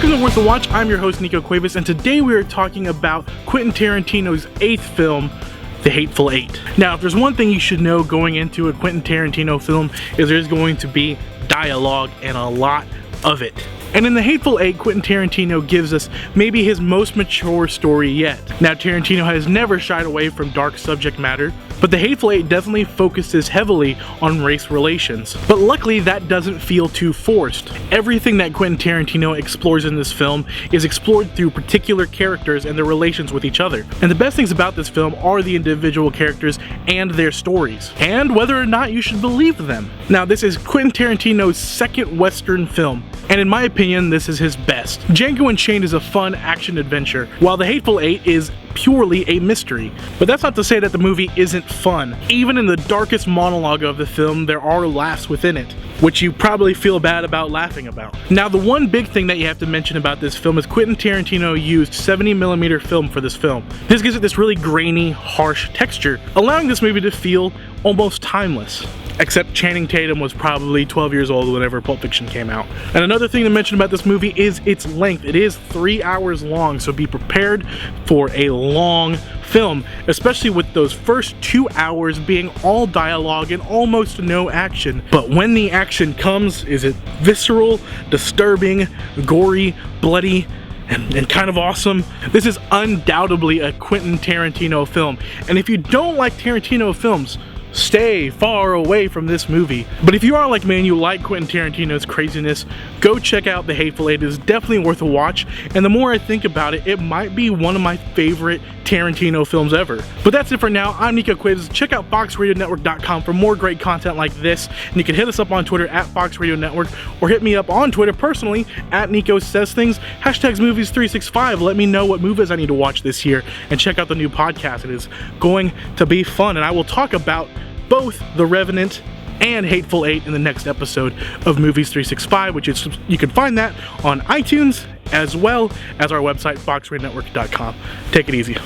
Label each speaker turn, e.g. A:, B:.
A: Welcome to Worth a Watch. I'm your host, Nico Cuevas, and today we are talking about Quentin Tarantino's 8th film, The Hateful Eight. Now, if there's one thing you should know going into a Quentin Tarantino film, is there's going to be dialogue and a lot of it. And in The Hateful Eight, Quentin Tarantino gives us maybe his most mature story yet. Now, Tarantino has never shied away from dark subject matter, but The Hateful Eight definitely focuses heavily on race relations. But luckily, that doesn't feel too forced. Everything that Quentin Tarantino explores in this film is explored through particular characters and their relations with each other. And the best things about this film are the individual characters and their stories, and whether or not you should believe them. Now, this is Quentin Tarantino's second Western film, and in my opinion, this is his best. Django Unchained is a fun action adventure, while The Hateful Eight is purely a mystery. But that's not to say that the movie isn't fun. Even in the darkest monologue of the film, there are laughs within it, which you probably feel bad about laughing about. Now, the one big thing that you have to mention about this film is Quentin Tarantino used 70mm film for this film. This gives it this really grainy, harsh texture, allowing this movie to feel almost timeless. Except Channing Tatum was probably 12 years old whenever Pulp Fiction came out. And another thing to mention about this movie is its length. It is 3 hours long, so be prepared for a long film, especially with those first 2 hours being all dialogue and almost no action. But when the action comes, is it visceral, disturbing, gory, bloody, and kind of awesome? This is undoubtedly a Quentin Tarantino film. And if you don't like Tarantino films, stay far away from this movie. But if you are like me and you like Quentin Tarantino's craziness, go check out The Hateful Eight. It is definitely worth a watch, and the more I think about it, it might be one of my favorite Tarantino films ever. But that's it for now. I'm Nico Cuevas. Check out FoxRadioNetwork.com for more great content like this, and you can hit us up on Twitter at Fox Radio Network, or hit me up on Twitter personally at Nico Says Things, hashtags Movies365. Let me know what movies I need to watch this year, and check out the new podcast. It is going to be fun, and I will talk about both The Revenant and Hateful Eight in the next episode of Movies 365, which is, you can find that on iTunes as well as our website, foxradionnetwork.com. Take it easy.